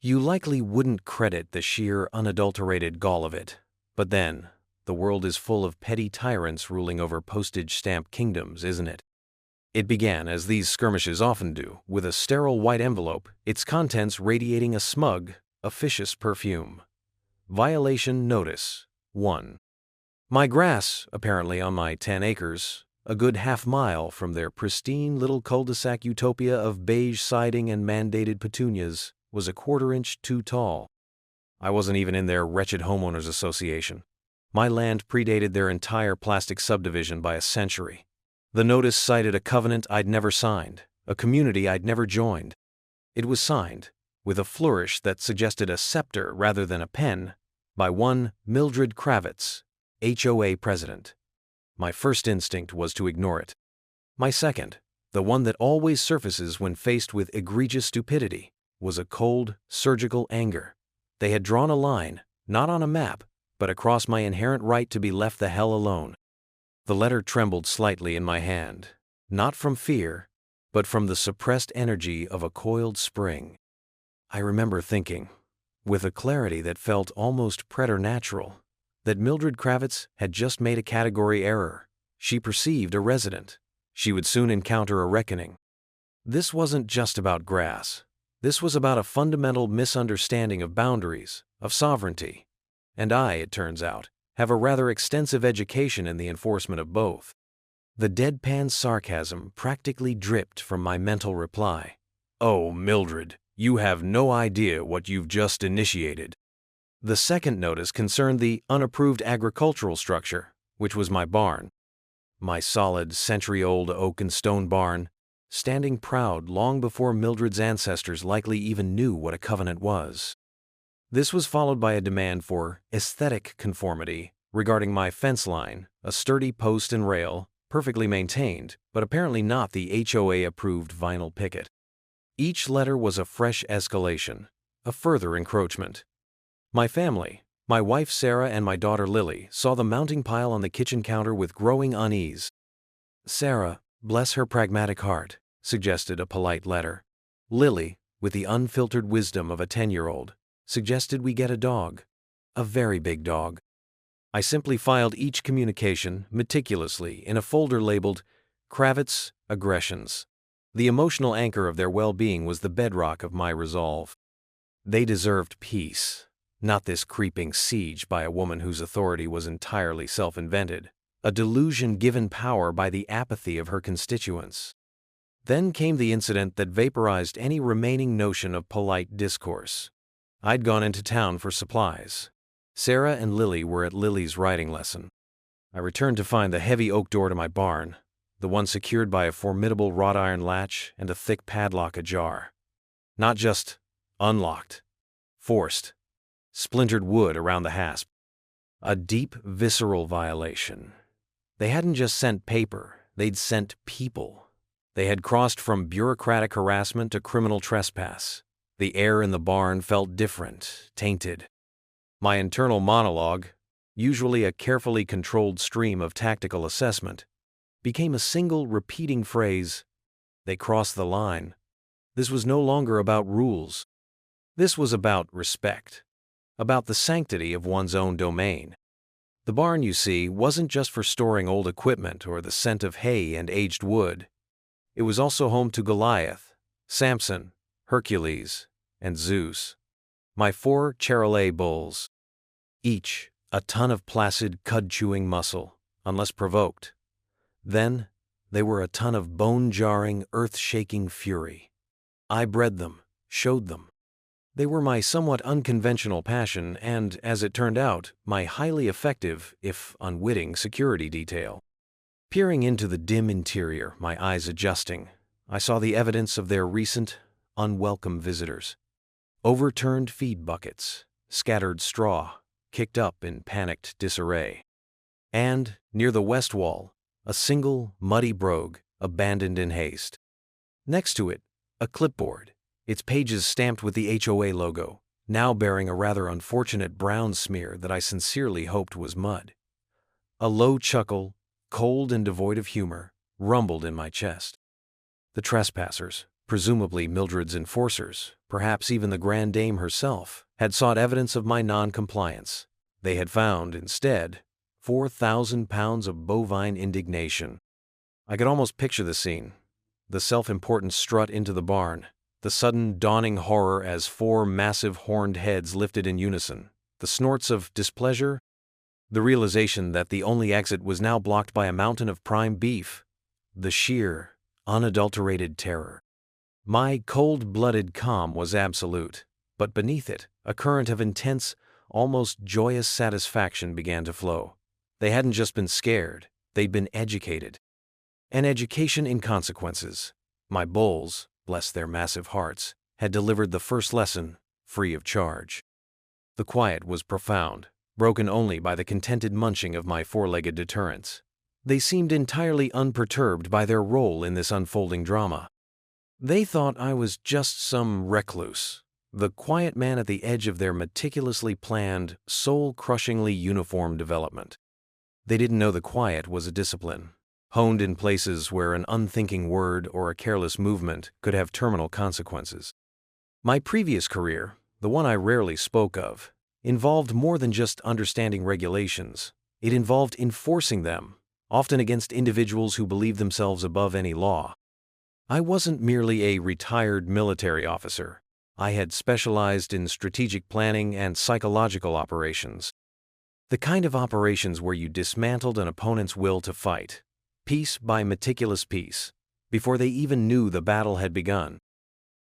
You likely wouldn't credit the sheer unadulterated gall of it, but then, the world is full of petty tyrants ruling over postage stamp kingdoms, isn't it? It began, as these skirmishes often do, with a sterile white envelope, its contents radiating a smug, officious perfume. Violation Notice 1. My grass, apparently on my 10 acres, a good half-mile from their pristine little cul-de-sac utopia of beige siding and mandated petunias, was a quarter-inch too tall. I wasn't even in their wretched homeowners association. My land predated their entire plastic subdivision by a century. The notice cited a covenant I'd never signed, a community I'd never joined. It was signed, with a flourish that suggested a scepter rather than a pen, by one Mildred Kravitz, HOA president. My first instinct was to ignore it. My second, the one that always surfaces when faced with egregious stupidity, was a cold, surgical anger. They had drawn a line, not on a map, but across my inherent right to be left the hell alone. The letter trembled slightly in my hand, not from fear, but from the suppressed energy of a coiled spring. I remember thinking, with a clarity that felt almost preternatural, that Mildred Kravitz had just made a category error. She perceived a resident. She would soon encounter a reckoning. This wasn't just about grass. This was about a fundamental misunderstanding of boundaries, of sovereignty. And I, it turns out, have a rather extensive education in the enforcement of both. The deadpan sarcasm practically dripped from my mental reply. "Oh, Mildred, you have no idea what you've just initiated." The second notice concerned the unapproved agricultural structure, which was my barn. My solid, century-old oak and stone barn, standing proud long before Mildred's ancestors likely even knew what a covenant was. This was followed by a demand for aesthetic conformity regarding my fence line, a sturdy post and rail, perfectly maintained, but apparently not the HOA-approved vinyl picket. Each letter was a fresh escalation, a further encroachment. My family, my wife Sarah and my daughter Lily, saw the mounting pile on the kitchen counter with growing unease. Sarah, bless her pragmatic heart, suggested a polite letter. Lily, with the unfiltered wisdom of a 10-year-old, suggested we get a dog. A very big dog. I simply filed each communication meticulously in a folder labeled Kravitz Aggressions. The emotional anchor of their well-being was the bedrock of my resolve. They deserved peace, not this creeping siege by a woman whose authority was entirely self-invented, a delusion given power by the apathy of her constituents. Then came the incident that vaporized any remaining notion of polite discourse. I'd gone into town for supplies. Sarah and Lily were at Lily's riding lesson. I returned to find the heavy oak door to my barn, the one secured by a formidable wrought iron latch and a thick padlock ajar. Not just unlocked, forced, splintered wood around the hasp. A deep, visceral violation. They hadn't just sent paper, they'd sent people. They had crossed from bureaucratic harassment to criminal trespass. The air in the barn felt different, tainted. My internal monologue, usually a carefully controlled stream of tactical assessment, became a single repeating phrase. They crossed the line. This was no longer about rules. This was about respect, about the sanctity of one's own domain. The barn, you see, wasn't just for storing old equipment or the scent of hay and aged wood. It was also home to Goliath, Samson, Hercules, and Zeus, my 4 Charolais bulls. Each a ton of placid, cud-chewing muscle, unless provoked. Then, they were a ton of bone-jarring, earth-shaking fury. I bred them, showed them. They were my somewhat unconventional passion and, as it turned out, my highly effective, if unwitting, security detail. Peering into the dim interior, my eyes adjusting, I saw the evidence of their recent, unwelcome visitors. Overturned feed buckets, scattered straw, kicked up in panicked disarray. And, near the west wall, a single, muddy brogue, abandoned in haste. Next to it, a clipboard, its pages stamped with the HOA logo, now bearing a rather unfortunate brown smear that I sincerely hoped was mud. A low chuckle, cold and devoid of humor, rumbled in my chest. The trespassers, Presumably Mildred's enforcers, perhaps even the Grand Dame herself, had sought evidence of my non-compliance. They had found, instead, 4,000 pounds of bovine indignation. I could almost picture the scene. The self-important strut into the barn, the sudden dawning horror as 4 massive horned heads lifted in unison, the snorts of displeasure, the realization that the only exit was now blocked by a mountain of prime beef, the sheer, unadulterated terror. My cold-blooded calm was absolute, but beneath it, a current of intense, almost joyous satisfaction began to flow. They hadn't just been scared, they'd been educated. An education in consequences. My bulls, bless their massive hearts, had delivered the first lesson, free of charge. The quiet was profound, broken only by the contented munching of my 4-legged deterrents. They seemed entirely unperturbed by their role in this unfolding drama. They thought I was just some recluse, the quiet man at the edge of their meticulously planned, soul-crushingly uniform development. They didn't know the quiet was a discipline, honed in places where an unthinking word or a careless movement could have terminal consequences. My previous career, the one I rarely spoke of, involved more than just understanding regulations. It involved enforcing them, often against individuals who believed themselves above any law. I wasn't merely a retired military officer. I had specialized in strategic planning and psychological operations. The kind of operations where you dismantled an opponent's will to fight, piece by meticulous piece, before they even knew the battle had begun.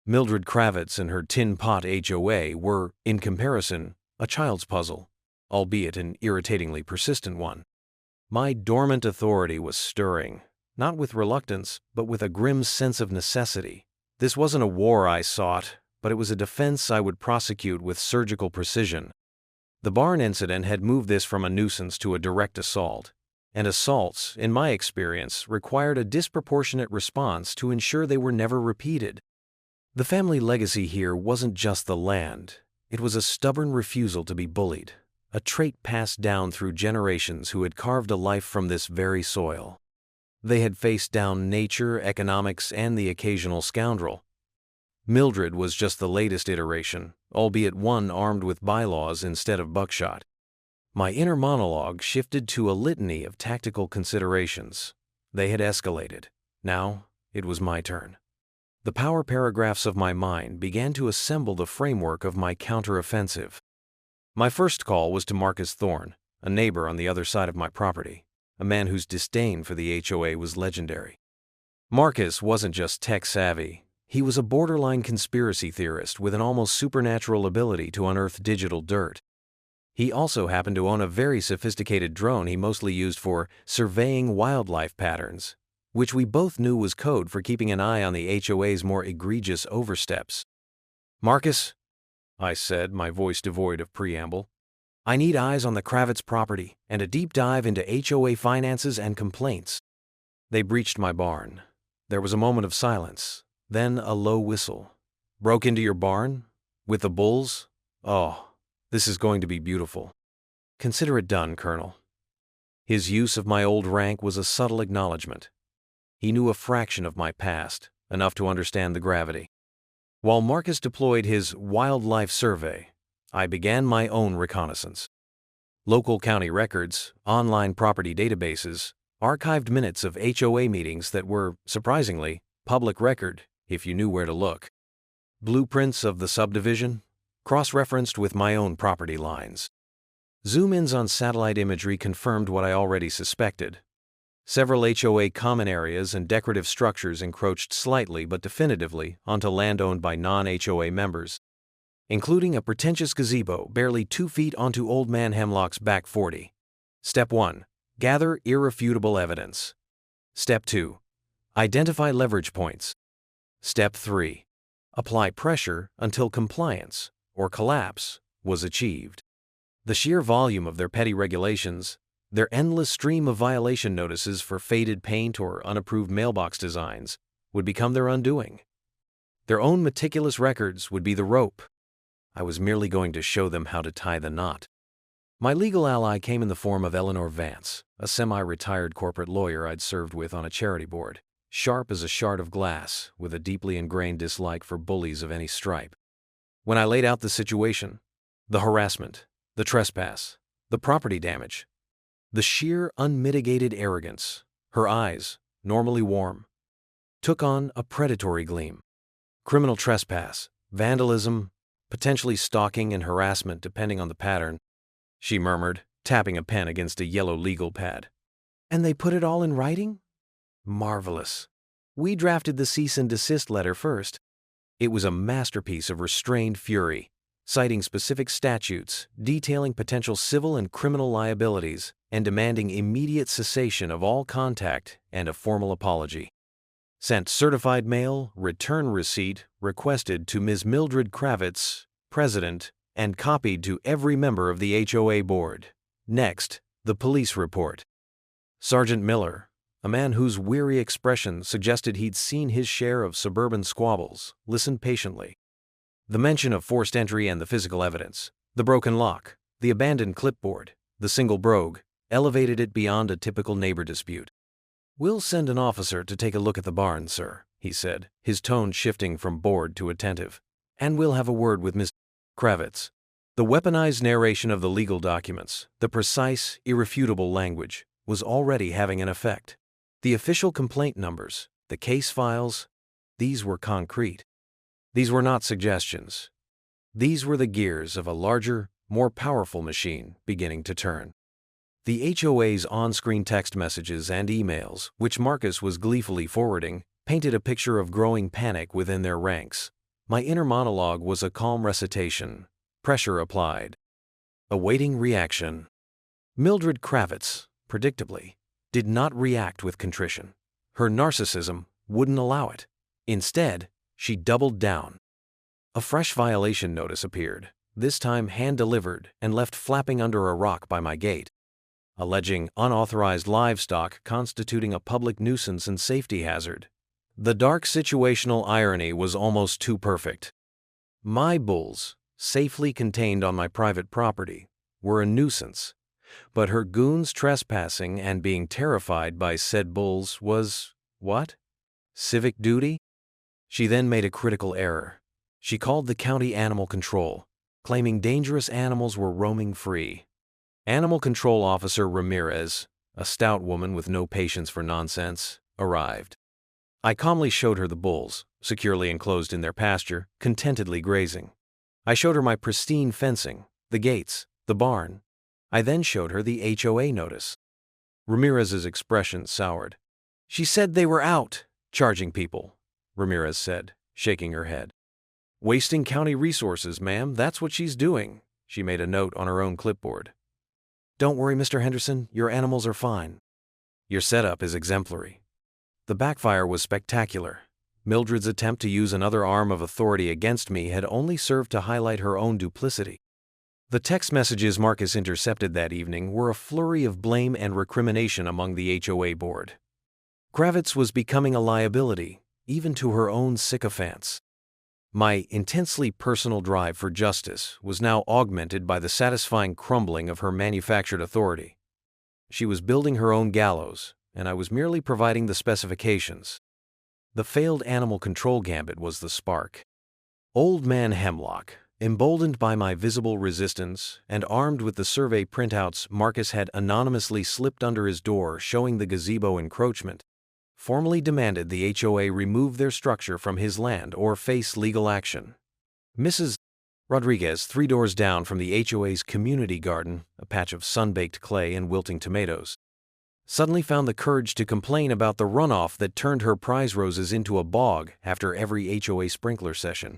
Mildred Kravitz and her tin pot HOA were, in comparison, a child's puzzle, albeit an irritatingly persistent one. My dormant authority was stirring, not with reluctance, but with a grim sense of necessity. This wasn't a war I sought, but it was a defense I would prosecute with surgical precision. The barn incident had moved this from a nuisance to a direct assault, and assaults, in my experience, required a disproportionate response to ensure they were never repeated. The family legacy here wasn't just the land. It was a stubborn refusal to be bullied, a trait passed down through generations who had carved a life from this very soil. They had faced down nature, economics, and the occasional scoundrel. Mildred was just the latest iteration, albeit one armed with bylaws instead of buckshot. My inner monologue shifted to a litany of tactical considerations. They had escalated. Now, it was my turn. The power paragraphs of my mind began to assemble the framework of my counteroffensive. My first call was to Marcus Thorne, a neighbor on the other side of my property, a man whose disdain for the HOA was legendary. Marcus wasn't just tech-savvy. He was a borderline conspiracy theorist with an almost supernatural ability to unearth digital dirt. He also happened to own a very sophisticated drone he mostly used for surveying wildlife patterns, which we both knew was code for keeping an eye on the HOA's more egregious oversteps. "Marcus," I said, my voice devoid of preamble, "I need eyes on the Kravitz property and a deep dive into HOA finances and complaints." They breached my barn. There was a moment of silence, then a low whistle. "Broke into your barn? With the bulls? Oh, this is going to be beautiful." "Consider it done, Colonel." His use of my old rank was a subtle acknowledgement. He knew a fraction of my past, enough to understand the gravity. While Marcus deployed his wildlife survey, I began my own reconnaissance. Local county records, online property databases, archived minutes of HOA meetings that were, surprisingly, public record if you knew where to look. Blueprints of the subdivision, cross-referenced with my own property lines. Zoom-ins on satellite imagery confirmed what I already suspected. Several HOA common areas and decorative structures encroached slightly but definitively onto land owned by non-HOA members, including a pretentious gazebo barely 2 feet onto Old Man Hemlock's back 40. Step 1. Gather irrefutable evidence. Step 2. Identify leverage points. Step 3. Apply pressure until compliance, or collapse, was achieved. The sheer volume of their petty regulations, their endless stream of violation notices for faded paint or unapproved mailbox designs, would become their undoing. Their own meticulous records would be the rope. I was merely going to show them how to tie the knot. My legal ally came in the form of Eleanor Vance, a semi-retired corporate lawyer I'd served with on a charity board. sharp as a shard of glass, with a deeply ingrained dislike for bullies of any stripe. When I laid out the situation, the harassment, the trespass, the property damage, the sheer unmitigated arrogance, her eyes, normally warm, took on a predatory gleam. Criminal trespass, vandalism, potentially stalking and harassment depending on the pattern, she murmured, tapping a pen against a yellow legal pad. And they put it all in writing? Marvelous. We drafted the cease and desist letter first. It was a masterpiece of restrained fury, citing specific statutes, detailing potential civil and criminal liabilities, and demanding immediate cessation of all contact and a formal apology. Sent certified mail, return receipt, requested to Ms. Mildred Kravitz, President, and copied to every member of the HOA board. Next, the police report. Sergeant Miller, a man whose weary expression suggested he'd seen his share of suburban squabbles, listened patiently. The mention of forced entry and the physical evidence, the broken lock, the abandoned clipboard, the single brogue, elevated it beyond a typical neighbor dispute. "We'll send an officer to take a look at the barn, sir," he said, his tone shifting from bored to attentive. "And we'll have a word with Miss Kravitz." The weaponized narration of the legal documents, the precise, irrefutable language, was already having an effect. The official complaint numbers, the case files, these were concrete. These were not suggestions. These were the gears of a larger, more powerful machine beginning to turn. The HOA's on-screen text messages and emails, which Marcus was gleefully forwarding, painted a picture of growing panic within their ranks. My inner monologue was a calm recitation. Pressure applied. Awaiting reaction. Mildred Kravitz, predictably, did not react with contrition. Her narcissism wouldn't allow it. Instead, she doubled down. A fresh violation notice appeared, this time hand-delivered and left flapping under a rock by my gate, alleging unauthorized livestock constituting a public nuisance and safety hazard. The dark situational irony was almost too perfect. My bulls, safely contained on my private property, were a nuisance, but her goons trespassing and being terrified by said bulls was, what? Civic duty? She then made a critical error. She called the county animal control, claiming dangerous animals were roaming free. Animal Control Officer Ramirez, a stout woman with no patience for nonsense, arrived. I calmly showed her the bulls, securely enclosed in their pasture, contentedly grazing. I showed her my pristine fencing, the gates, the barn. I then showed her the HOA notice. Ramirez's expression soured. "She said they were out, charging people," Ramirez said, shaking her head. "Wasting county resources, ma'am, that's what she's doing," she made a note on her own clipboard. "Don't worry, Mr. Henderson, your animals are fine. Your setup is exemplary." The backfire was spectacular. Mildred's attempt to use another arm of authority against me had only served to highlight her own duplicity. The text messages Marcus intercepted that evening were a flurry of blame and recrimination among the HOA board. Kravitz was becoming a liability, even to her own sycophants. My intensely personal drive for justice was now augmented by the satisfying crumbling of her manufactured authority. She was building her own gallows, and I was merely providing the specifications. The failed animal control gambit was the spark. Old Man Hemlock, emboldened by my visible resistance and armed with the survey printouts Marcus had anonymously slipped under his door showing the gazebo encroachment, formally demanded the HOA remove their structure from his land or face legal action. Mrs. Rodriguez, 3 doors down from the HOA's community garden, a patch of sun-baked clay and wilting tomatoes, suddenly found the courage to complain about the runoff that turned her prize roses into a bog after every HOA sprinkler session.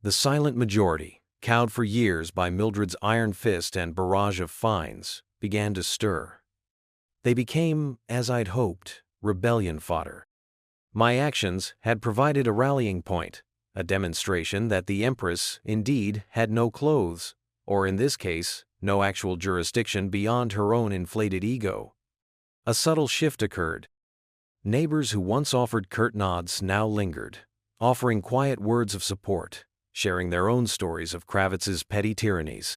The silent majority, cowed for years by Mildred's iron fist and barrage of fines, began to stir. They became, as I'd hoped, rebellion fodder. My actions had provided a rallying point, a demonstration that the Empress, indeed, had no clothes, or in this case, no actual jurisdiction beyond her own inflated ego. A subtle shift occurred. Neighbors who once offered curt nods now lingered, offering quiet words of support, sharing their own stories of Kravitz's petty tyrannies.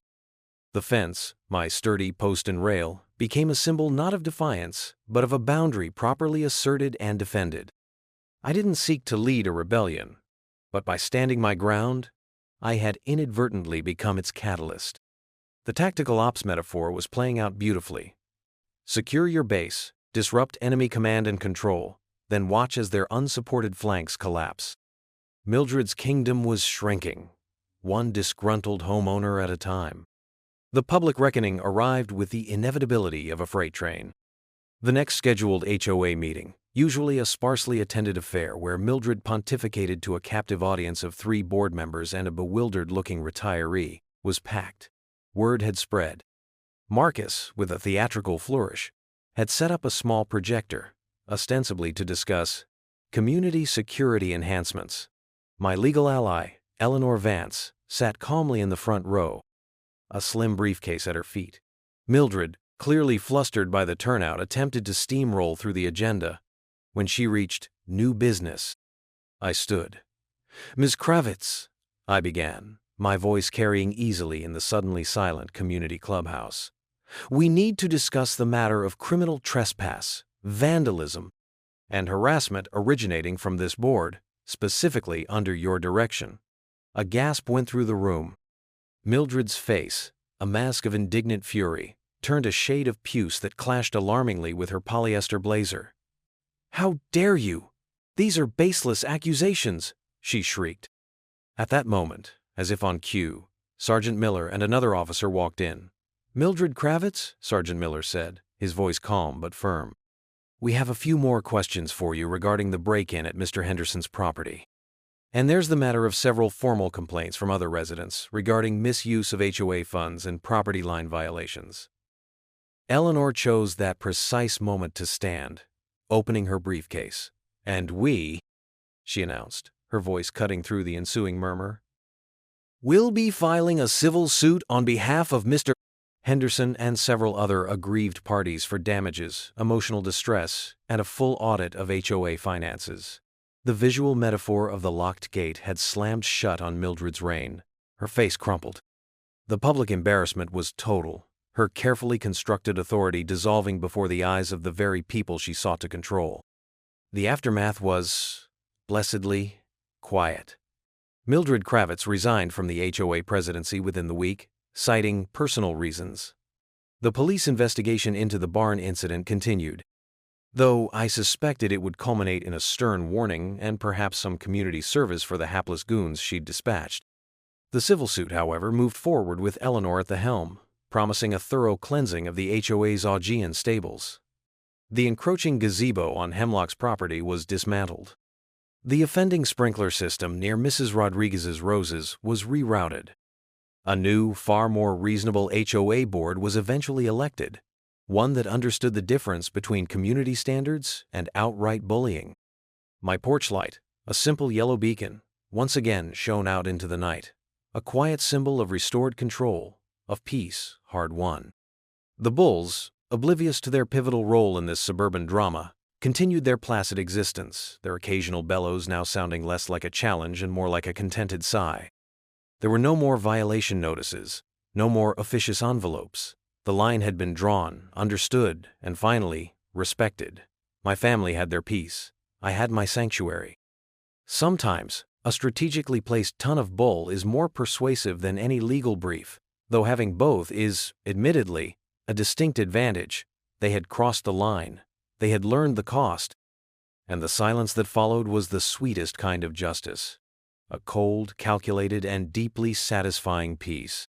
The fence, my sturdy post and rail, became a symbol not of defiance, but of a boundary properly asserted and defended. I didn't seek to lead a rebellion, but by standing my ground, I had inadvertently become its catalyst. The tactical ops metaphor was playing out beautifully. Secure your base, disrupt enemy command and control, then watch as their unsupported flanks collapse. Mildred's kingdom was shrinking, one disgruntled homeowner at a time. The public reckoning arrived with the inevitability of a freight train. The next scheduled HOA meeting, usually a sparsely attended affair where Mildred pontificated to a captive audience of 3 board members and a bewildered-looking retiree, was packed. Word had spread. Marcus, with a theatrical flourish, had set up a small projector, ostensibly to discuss community security enhancements. My legal ally, Eleanor Vance, sat calmly in the front row, a slim briefcase at her feet. Mildred, clearly flustered by the turnout, attempted to steamroll through the agenda. When she reached new business, I stood. "Ms. Kravitz," I began, my voice carrying easily in the suddenly silent community clubhouse. "We need to discuss the matter of criminal trespass, vandalism, and harassment originating from this board, specifically under your direction." A gasp went through the room. Mildred's face, a mask of indignant fury, turned a shade of puce that clashed alarmingly with her polyester blazer. "How dare you? These are baseless accusations," she shrieked. At that moment, as if on cue, Sergeant Miller and another officer walked in. "Mildred Kravitz," Sergeant Miller said, his voice calm but firm. "We have a few more questions for you regarding the break-in at Mr. Henderson's property. And there's the matter of several formal complaints from other residents regarding misuse of HOA funds and property line violations." Eleanor chose that precise moment to stand, opening her briefcase. "And we," she announced, her voice cutting through the ensuing murmur, "will be filing a civil suit on behalf of Mr. Henderson and several other aggrieved parties for damages, emotional distress, and a full audit of HOA finances." The visual metaphor of the locked gate had slammed shut on Mildred's reign. Her face crumpled. The public embarrassment was total, her carefully constructed authority dissolving before the eyes of the very people she sought to control. The aftermath was, blessedly, quiet. Mildred Kravitz resigned from the HOA presidency within the week, citing personal reasons. The police investigation into the barn incident continued, though I suspected it would culminate in a stern warning and perhaps some community service for the hapless goons she'd dispatched. The civil suit, however, moved forward with Eleanor at the helm, promising a thorough cleansing of the HOA's Augean stables. The encroaching gazebo on Hemlock's property was dismantled. The offending sprinkler system near Mrs. Rodriguez's roses was rerouted. A new, far more reasonable HOA board was eventually elected, one that understood the difference between community standards and outright bullying. My porch light, a simple yellow beacon, once again shone out into the night, a quiet symbol of restored control, of peace hard won. The bulls, oblivious to their pivotal role in this suburban drama, continued their placid existence, their occasional bellows now sounding less like a challenge and more like a contented sigh. There were no more violation notices, no more officious envelopes. The line had been drawn, understood, and finally, respected. My family had their peace. I had my sanctuary. Sometimes, a strategically placed ton of bull is more persuasive than any legal brief, though having both is, admittedly, a distinct advantage. They had crossed the line. They had learned the cost. And the silence that followed was the sweetest kind of justice. A cold, calculated, and deeply satisfying peace.